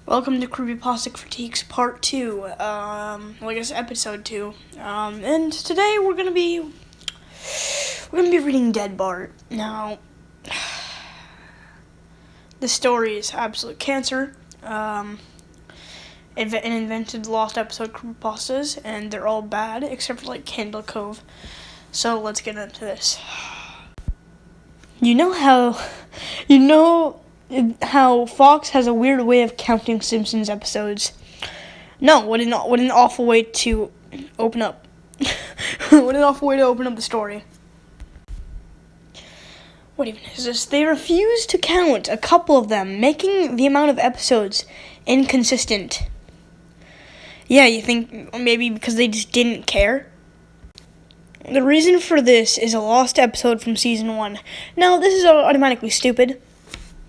Welcome to Creepypasta Critiques Part 2, Episode 2. And today we're gonna be reading Dead Bart. Now, the story is absolute cancer. It invented lost episode creepypastas, and they're all bad, except for, Candle Cove. So, let's get into this. You know how Fox has a weird way of counting Simpsons episodes? No, what an awful way to open up. What an awful way to open up the story. What even is this? They refuse to count a couple of them, making the amount of episodes inconsistent. Yeah, you think maybe because they just didn't care? The reason for this is a lost episode from season 1. Now, this is automatically stupid.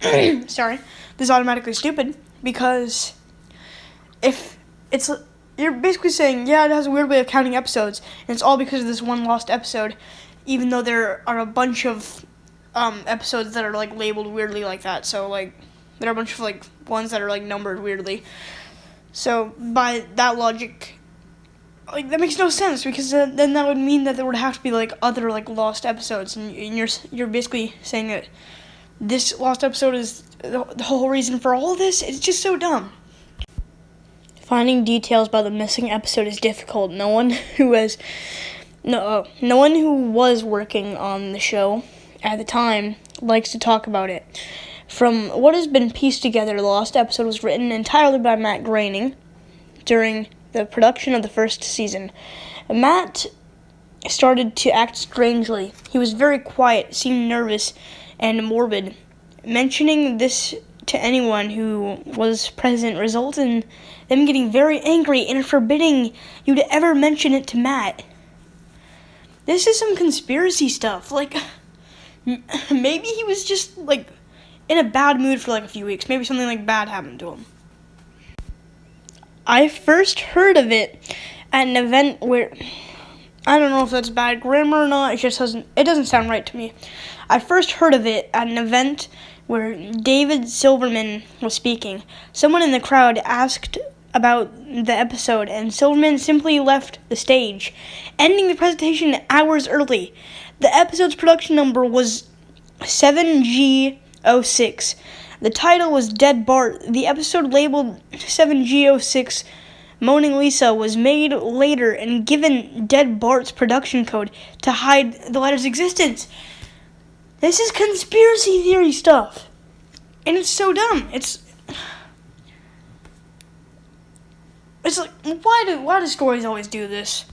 Sorry. This is automatically stupid because you're basically saying, yeah, it has a weird way of counting episodes, and it's all because of this one lost episode, even though there are a bunch of episodes that are labeled weirdly like that. So there are a bunch of ones that are numbered weirdly. So by that logic, that makes no sense, because then that would mean that there would have to be other lost episodes, and you're basically saying that this lost episode is the whole reason for all this. It's just so dumb. Finding details about the missing episode is difficult. No one who was working on the show at the time likes to talk about it. From what has been pieced together, the lost episode was written entirely by Matt Groening during the production of the first season. Matt started to act strangely. He was very quiet, seemed nervous and morbid. Mentioning this to anyone who was present resulted in them getting very angry and forbidding you to ever mention it to Matt. This is some conspiracy stuff. Maybe he was just in a bad mood for a few weeks. Maybe something bad happened to him. I first heard of it at an event where, I don't know if that's bad grammar or not, it doesn't sound right to me. I first heard of it at an event where David Silverman was speaking. Someone in the crowd asked about the episode, and Silverman simply left the stage, ending the presentation hours early. The episode's production number was 7G06. The title was Dead Bart. The episode labeled 7G06 Moaning Lisa was made later and given Dead Bart's production code to hide the letter's existence. This is conspiracy theory stuff. And it's so dumb. It's why do stories always do this?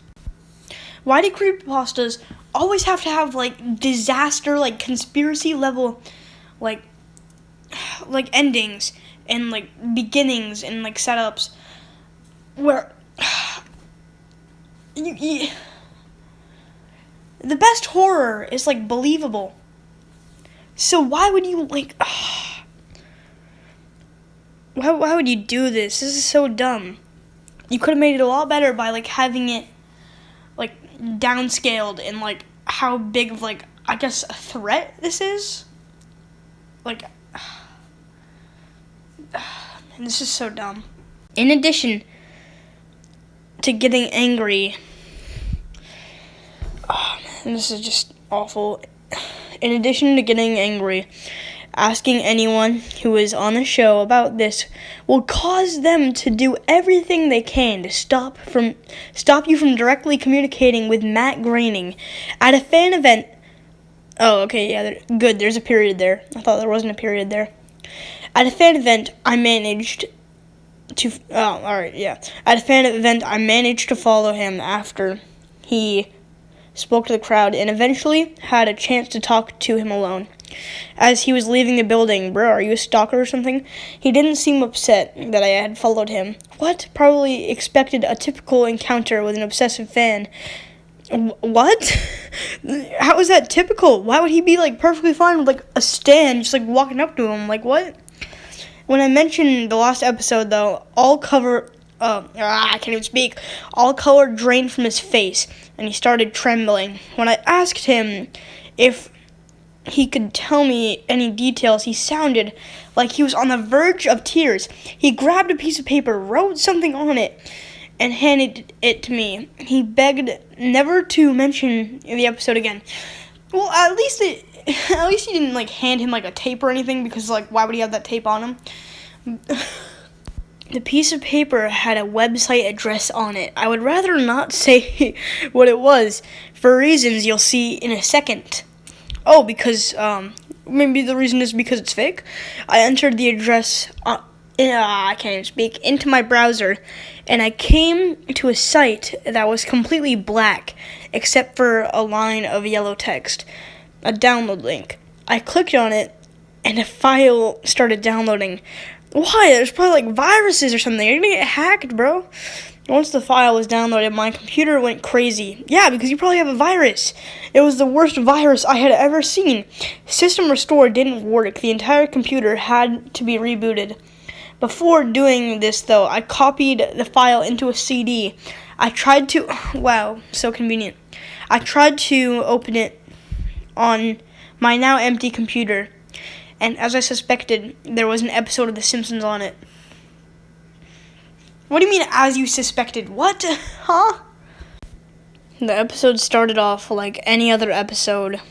Why do creepypastas always have to have disaster, conspiracy level endings and beginnings and setups where the best horror is believable. So why would you why would you do this? This is so dumb. You could have made it a lot better by having it downscaled and how big of I guess a threat this is. This is so dumb. In addition to getting angry, this is just awful. In addition to getting angry, asking anyone who is on the show about this will cause them to do everything they can to stop you from directly communicating with Matt Groening at a fan event. Oh, okay, yeah, good. There's a period there. I thought there wasn't a period there. At a fan event, I managed to follow him after he spoke to the crowd and eventually had a chance to talk to him alone. As he was leaving the building, bro, are you a stalker or something? He didn't seem upset that I had followed him. What? Probably expected a typical encounter with an obsessive fan. What? How is that typical? Why would he be perfectly fine with a stand just walking up to him? What? When I mentioned the last episode, though, all color drained from his face, and he started trembling. When I asked him if he could tell me any details. He sounded like he was on the verge of tears. He grabbed a piece of paper, wrote something on it, and handed it to me. He begged never to mention the episode again. Well, at least he didn't like hand him like a tape or anything, because like why would he have that tape on him? The piece of paper had a website address on it. I would rather not say what it was for reasons you'll see in a second. Oh, because maybe the reason is because it's fake. I entered the address I can't even speak, into my browser, and I came to a site that was completely black except for a line of yellow text, a download link. I clicked on it, and a file started downloading. Why? There's probably like viruses or something. You're gonna get hacked, bro. Once the file was downloaded, my computer went crazy. Yeah, because you probably have a virus. It was the worst virus I had ever seen. System Restore didn't work. The entire computer had to be rebooted. Before doing this, though, I copied the file into a CD. I tried to... Wow, so convenient. I tried to open it on my now empty computer, and as I suspected, there was an episode of The Simpsons on it. What do you mean, as you suspected? What? Huh? The episode started off like any other episode,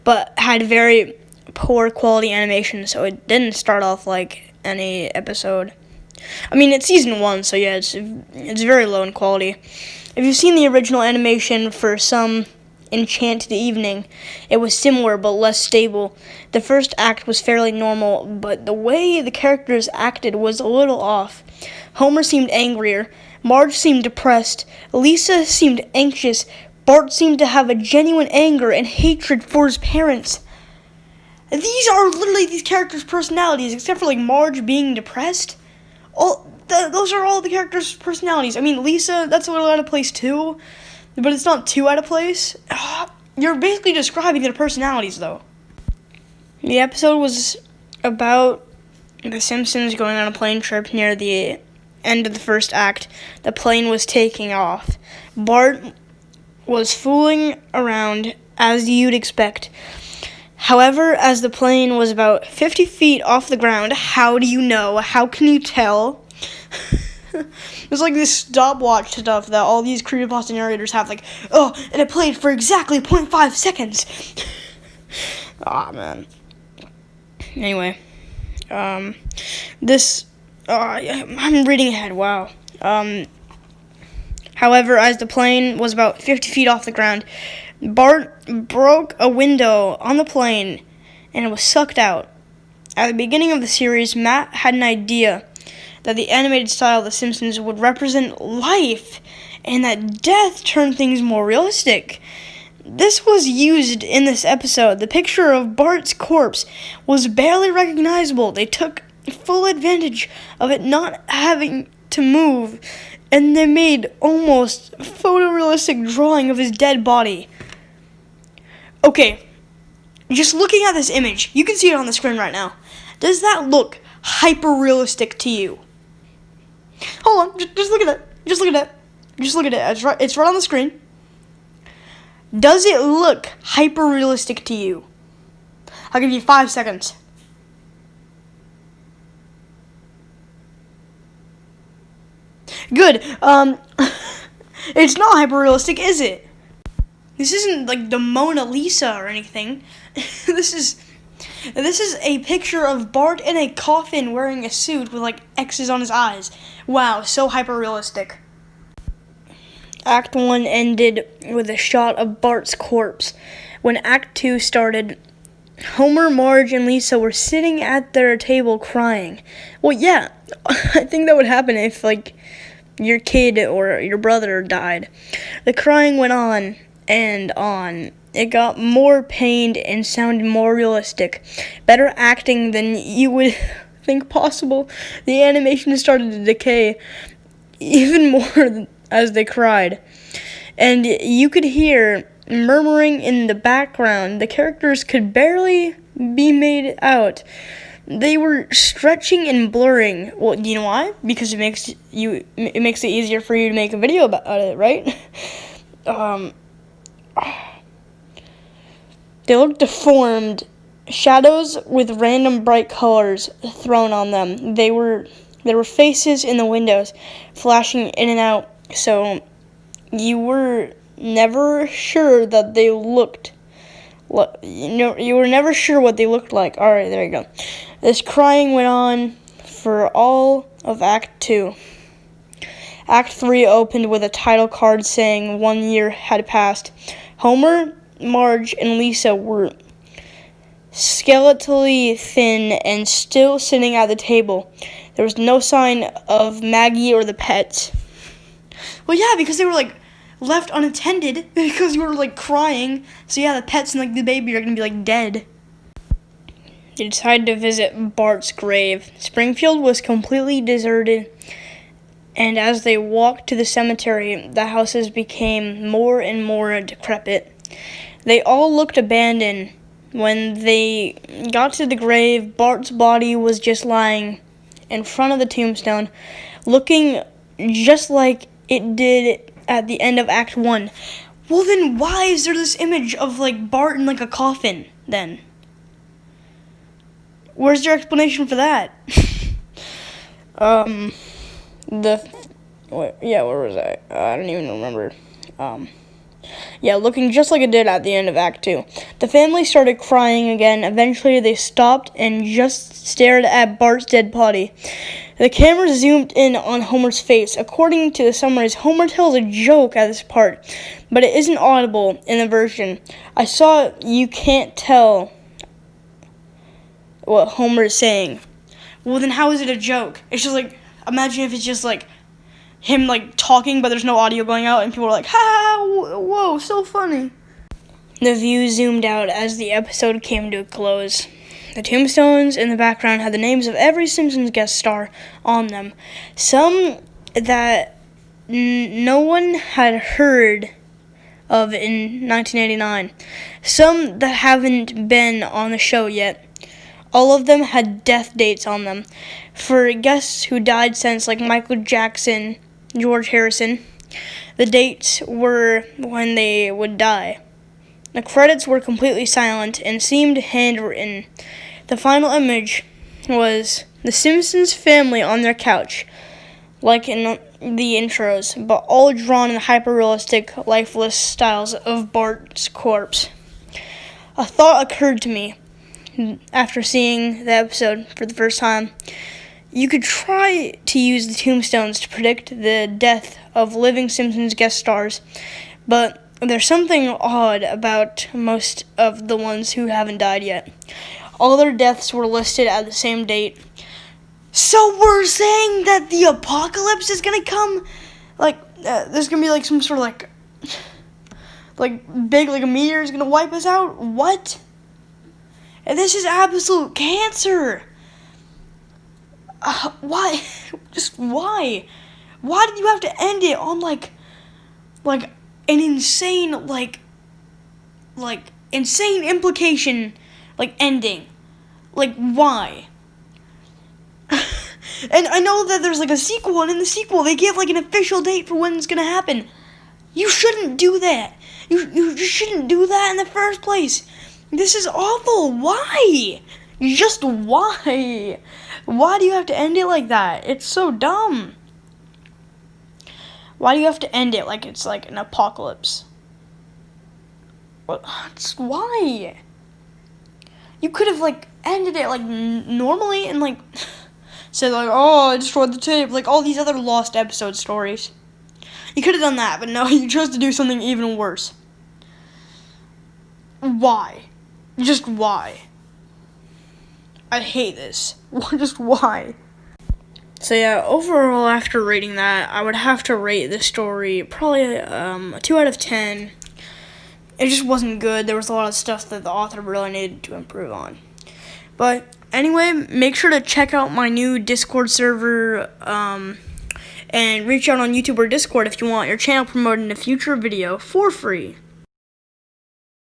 but had very poor quality animation, so it didn't start off like any episode. I mean, it's season 1, so yeah, it's very low in quality. If you've seen the original animation for Some Enchanted Evening, it was similar but less stable. The first act was fairly normal, but the way the characters acted was a little off. Homer seemed angrier, Marge seemed depressed, Lisa seemed anxious, Bart seemed to have a genuine anger and hatred for his parents. These are literally these characters' personalities, except for like Marge being depressed. Those are all the characters' personalities. I mean, Lisa, that's a little out of place too, but it's not too out of place. You're basically describing their personalities, though. The episode was about the Simpsons going on a plane trip near the end of the first act. The plane was taking off. Bart was fooling around, as you'd expect. However, as the plane was about 50 feet off the ground, how do you know? How can you tell? It's like this stopwatch stuff that all these Creepypasta narrators have, like, oh, and it played for exactly 0.5 seconds. Ah, man. Anyway, I'm reading ahead, wow. However, as the plane was about 50 feet off the ground, Bart broke a window on the plane, and it was sucked out. At the beginning of the series, Matt had an idea that the animated style of The Simpsons would represent life, and that death turned things more realistic. This was used in this episode. The picture of Bart's corpse was barely recognizable. They took full advantage of it not having to move, and they made almost photorealistic drawing of his dead body. Okay, just looking at this image, you can see it on the screen right now. Does that look hyper-realistic to you? Hold on, just look at that. Just look at that. Just look at it. It's right on the screen. Does it look hyper-realistic to you? I'll give you 5 seconds. Good. It's not hyper-realistic, is it? This isn't like the Mona Lisa or anything. This is a picture of Bart in a coffin wearing a suit with like X's on his eyes. Wow, so hyper-realistic. Act 1 ended with a shot of Bart's corpse. When Act 2 started, Homer, Marge, and Lisa were sitting at their table crying. Well, yeah, I think that would happen if like your kid or your brother died. The crying went on and on. It got more pained and sounded more realistic. Better acting than you would think possible. The animation started to decay even more as they cried. And you could hear murmuring in the background. The characters could barely be made out. They were stretching and blurring. Well, you know why? Because it makes it easier for you to make a video about it, right? They looked deformed, shadows with random bright colors thrown on them. There were faces in the windows, flashing in and out, so you were never sure that they looked. You were never sure what they looked like. All right, there you go. This crying went on for all of Act 2. Act 3 opened with a title card saying 1 year had passed. Homer, Marge, and Lisa were skeletally thin and still sitting at the table. There was no sign of Maggie or the pets. Well, yeah, because they were, like, left unattended because you were, like, crying. So, yeah, the pets and, like, the baby are going to be, like, dead. They decided to visit Bart's grave. Springfield was completely deserted, and as they walked to the cemetery, the houses became more and more decrepit. They all looked abandoned. When they got to the grave, Bart's body was just lying in front of the tombstone, looking just like it did at the end of Act 1. Well, then why is there this image of, like, Bart in, like, a coffin, then? Where's your explanation for that? Where was I? I don't even remember. Looking just like it did at the end of Act 2. The family started crying again. Eventually, they stopped and just stared at Bart's dead body. The camera zoomed in on Homer's face. According to the summaries, Homer tells a joke at this part, but it isn't audible in the version I saw. You can't tell what Homer is saying. Well, then how is it a joke? It's just like, imagine if it's just like him, like, talking, but there's no audio going out, and people are like, ha, whoa, so funny. The view zoomed out as the episode came to a close. The tombstones in the background had the names of every Simpsons guest star on them. Some that no one had heard of in 1989. Some that haven't been on the show yet. All of them had death dates on them for guests who died since, like Michael Jackson, George Harrison. The dates were when they would die. The credits were completely silent and seemed handwritten. The final image was the Simpsons family on their couch, like in the intros, but all drawn in hyper-realistic, lifeless styles of Bart's corpse. A thought occurred to me after seeing the episode for the first time. You could try to use the tombstones to predict the death of living Simpsons guest stars, but there's something odd about most of the ones who haven't died yet. All their deaths were listed at the same date. So we're saying that the apocalypse is gonna come? Like, there's gonna be, like, some sort of, like big, like, a meteor is gonna wipe us out? What? And this is absolute cancer. Why? Just why? Why did you have to end it on, like an insane, insane implication, ending? Like, why? And I know that there's, like, a sequel, and in the sequel, they give, like, an official date for when it's gonna happen. You shouldn't do that. You just shouldn't do that in the first place. This is awful. Why? Just why? Why do you have to end it like that? It's so dumb. Why do you have to end it like it's like an apocalypse? Just why? You could have, like, ended it, like, normally and, like, said, like, oh, I destroyed the tape, like all these other lost episode stories. You could have done that, but no, you chose to do something even worse. Why? Just why? I hate this. Just why? So yeah, overall, after rating that, I would have to rate this story probably a 2 out of 10. It just wasn't good. There was a lot of stuff that the author really needed to improve on. But anyway, make sure to check out my new Discord server, and reach out on YouTube or Discord if you want your channel promoted in a future video for free.